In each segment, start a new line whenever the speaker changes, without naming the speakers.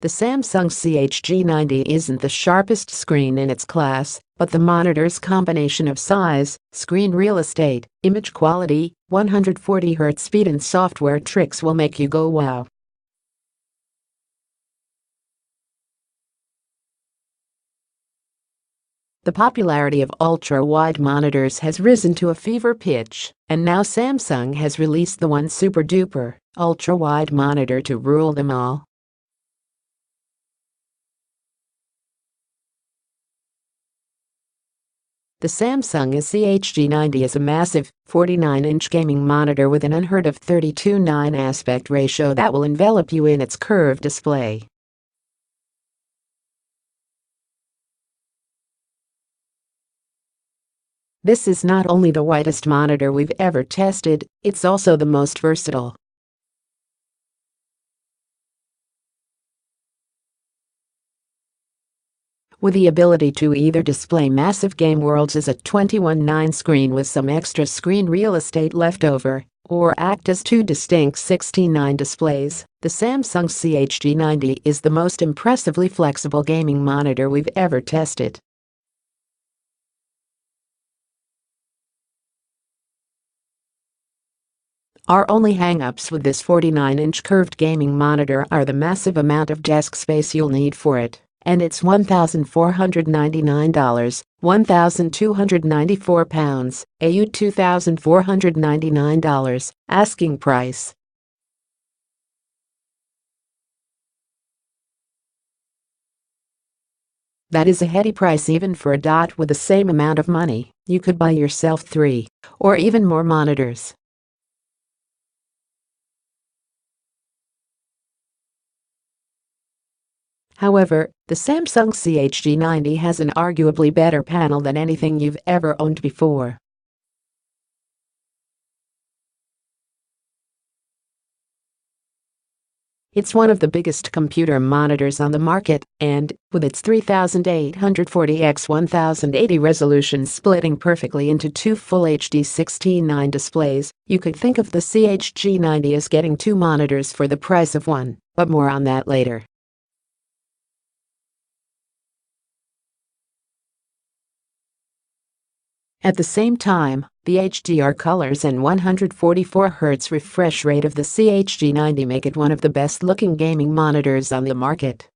The Samsung CHG90 isn't the sharpest screen in its class, but the monitor's combination of size, screen real estate, image quality, 140Hz speed and software tricks will make you go wow. The popularity of ultra-wide monitors has risen to a fever pitch, and now Samsung has released the one super-duper, ultra-wide monitor to rule them all. The Samsung CHG90 is a massive, 49-inch gaming monitor with an unheard of 32:9 aspect ratio that will envelop you in its curved display. This is not only the widest monitor we've ever tested, it's also the most versatile. With the ability to either display massive game worlds as a 21:9 screen with some extra screen real estate left over, or act as two distinct 16:9 displays, the Samsung CHG90 is the most impressively flexible gaming monitor we've ever tested. Our only hang-ups with this 49-inch curved gaming monitor are the massive amount of desk space you'll need for it, and it's $1,499, £1,294, AU $2,499, asking price. That is a heady price even for a dot. With the same amount of money, you could buy yourself 3 or even more monitors. However, the Samsung CHG90 has an arguably better panel than anything you've ever owned before. It's one of the biggest computer monitors on the market, and, with its 3840x1080 resolution splitting perfectly into two full HD 16:9 displays, you could think of the CHG90 as getting 2 monitors for the price of one, but more on that later. At the same time, the HDR colors and 144Hz refresh rate of the CHG90 make it one of the best-looking gaming monitors on the market.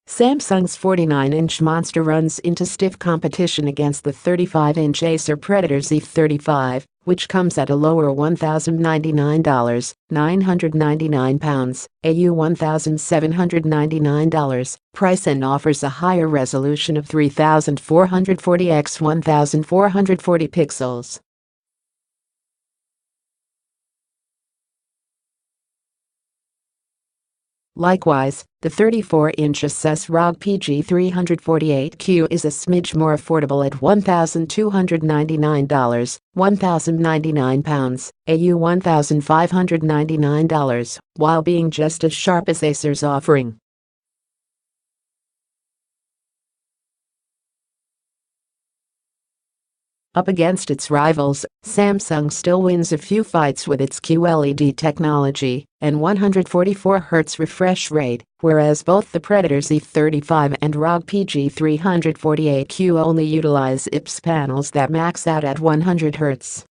Samsung's 49-inch monster runs into stiff competition against the 35-inch Acer Predator Z35, which comes at a lower $1,099, £999, AU $1,799, price and offers a higher resolution of 3440x 1440 pixels. Likewise, the 34-inch Asus ROG PG348Q is a smidge more affordable at $1,299, £1,099, AU $1,599, while being just as sharp as Acer's offering. Up against its rivals, Samsung still wins a few fights with its QLED technology and 144Hz refresh rate, whereas both the Predator Z35 and ROG PG348Q only utilize IPS panels that max out at 100Hz.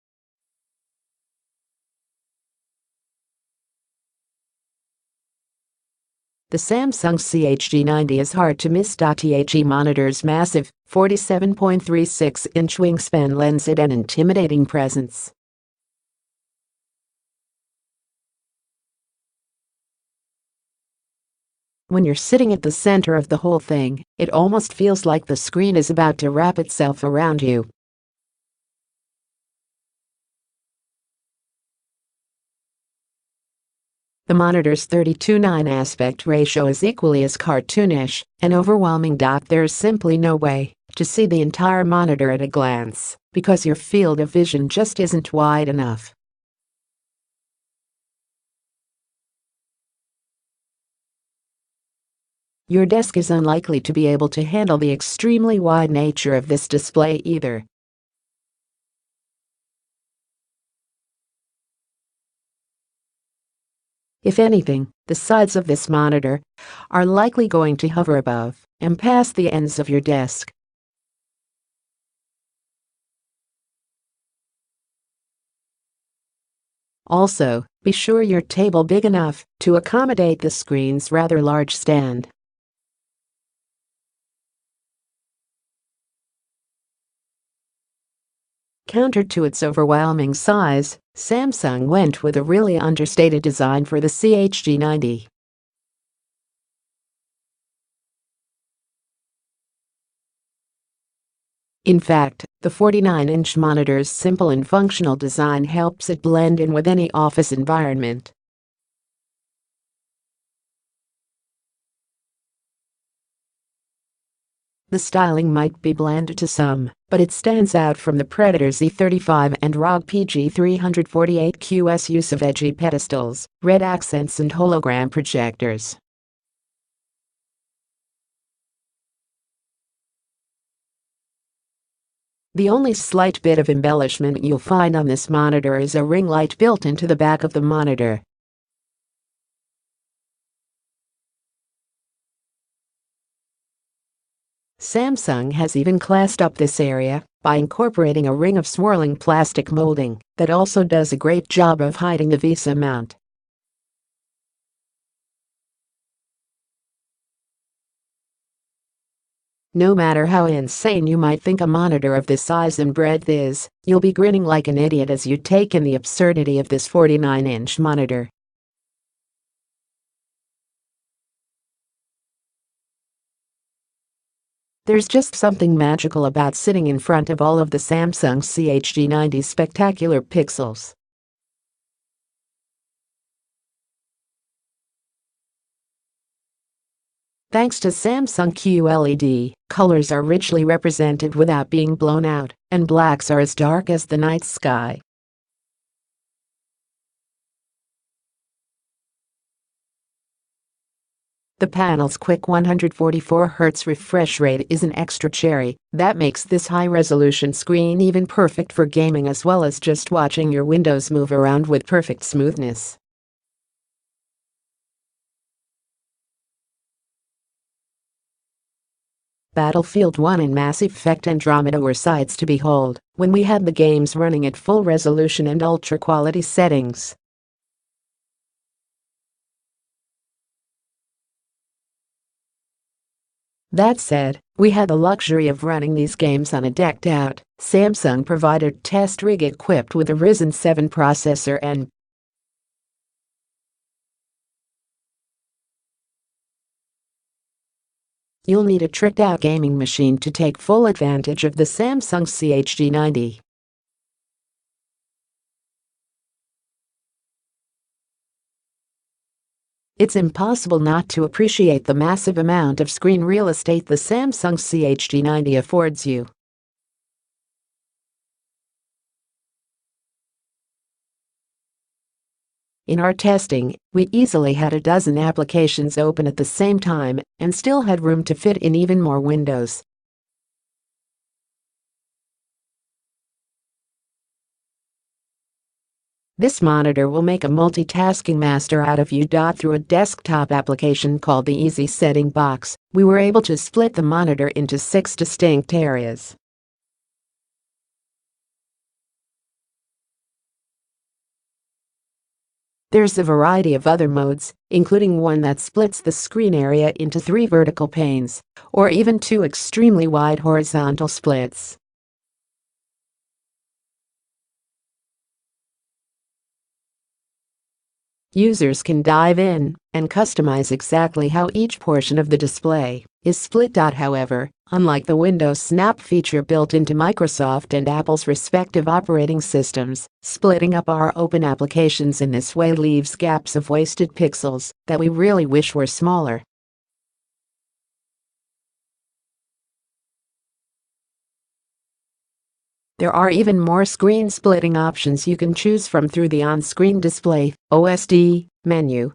The Samsung CHG90 is hard to miss. The monitor's massive, 47.36-inch wingspan lends it an intimidating presence. When you're sitting at the center of the whole thing, it almost feels like the screen is about to wrap itself around you. The monitor's 32:9 aspect ratio is equally as cartoonish and overwhelming. There is simply no way to see the entire monitor at a glance because your field of vision just isn't wide enough. Your desk is unlikely to be able to handle the extremely wide nature of this display either. If anything, the sides of this monitor are likely going to hover above and past the ends of your desk. Also, be sure your table big enough to accommodate the screen's rather large stand. Counter to its overwhelming size, Samsung went with a really understated design for the CHG90. In fact, the 49-inch monitor's simple and functional design helps it blend in with any office environment. The styling might be bland to some, but it stands out from the Predator Z35 and ROG PG348Q's use of edgy pedestals, red accents and hologram projectors. The only slight bit of embellishment you'll find on this monitor is a ring light built into the back of the monitor. Samsung has even classed up this area by incorporating a ring of swirling plastic molding that also does a great job of hiding the VESA mount. No matter how insane you might think a monitor of this size and breadth is, you'll be grinning like an idiot as you take in the absurdity of this 49-inch monitor. There's just something magical about sitting in front of all of the Samsung CHG90's spectacular pixels. Thanks to Samsung QLED, colors are richly represented without being blown out, and blacks are as dark as the night sky. The panel's quick 144Hz refresh rate is an extra cherry that makes this high-resolution screen even perfect for gaming as well as just watching your windows move around with perfect smoothness. Battlefield 1 and Mass Effect Andromeda were sights to behold when we had the games running at full resolution and ultra-quality settings. That said, we had the luxury of running these games on a decked-out, Samsung-provided test rig equipped with a Ryzen 7 processor and you'll need a tricked-out gaming machine to take full advantage of the Samsung CHG90. It's impossible not to appreciate the massive amount of screen real estate the Samsung CHG90 affords you. In our testing, we easily had a dozen applications open at the same time and still had room to fit in even more windows. This monitor will make a multitasking master out of you. Through a desktop application called the Easy Setting Box, we were able to split the monitor into 6 distinct areas. There's a variety of other modes, including one that splits the screen area into 3 vertical panes, or even 2 extremely wide horizontal splits. Users can dive in and customize exactly how each portion of the display is split. However, unlike the Windows Snap feature built into Microsoft and Apple's respective operating systems, splitting up our open applications in this way leaves gaps of wasted pixels that we really wish were smaller. There are even more screen splitting options you can choose from through the on-screen display (OSD) menu.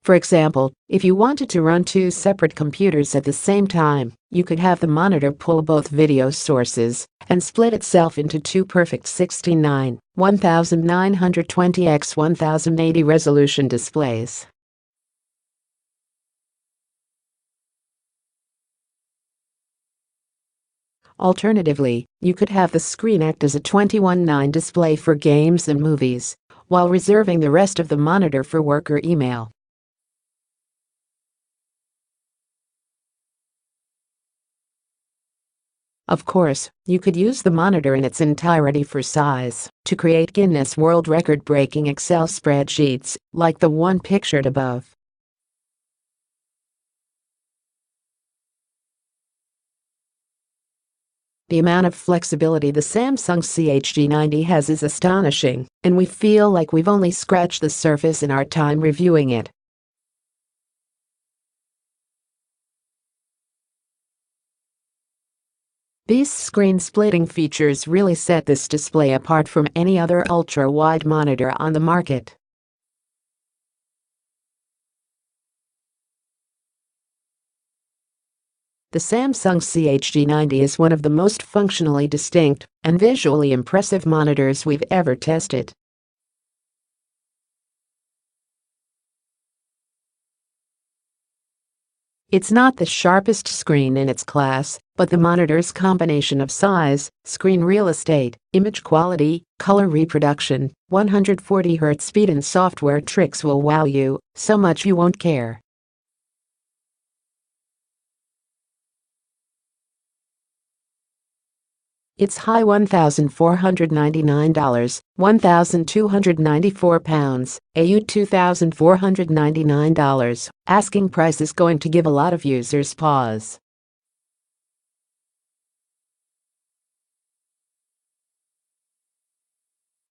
For example, if you wanted to run two separate computers at the same time, you could have the monitor pull both video sources and split itself into two perfect 1920 x 1080 resolution displays. Alternatively, you could have the screen act as a 21:9 display for games and movies, while reserving the rest of the monitor for work or email. Of course, you could use the monitor in its entirety for size to create Guinness World Record-breaking Excel spreadsheets, like the one pictured above. The amount of flexibility the Samsung CHG90 has is astonishing, and we feel like we've only scratched the surface in our time reviewing it. These screen-splitting features really set this display apart from any other ultra-wide monitor on the market. The Samsung CHG90 is one of the most functionally distinct and visually impressive monitors we've ever tested. It's not the sharpest screen in its class, but the monitor's combination of size, screen real estate, image quality, color reproduction, 140 Hz speed and software tricks will wow you so much you won't care. It's high $1,499, £1,294, AU $2,499. Asking price is going to give a lot of users pause.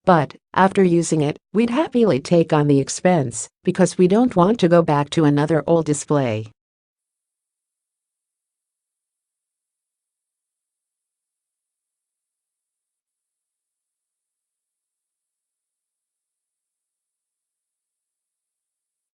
But, after using it, we'd happily take on the expense because we don't want to go back to another old display.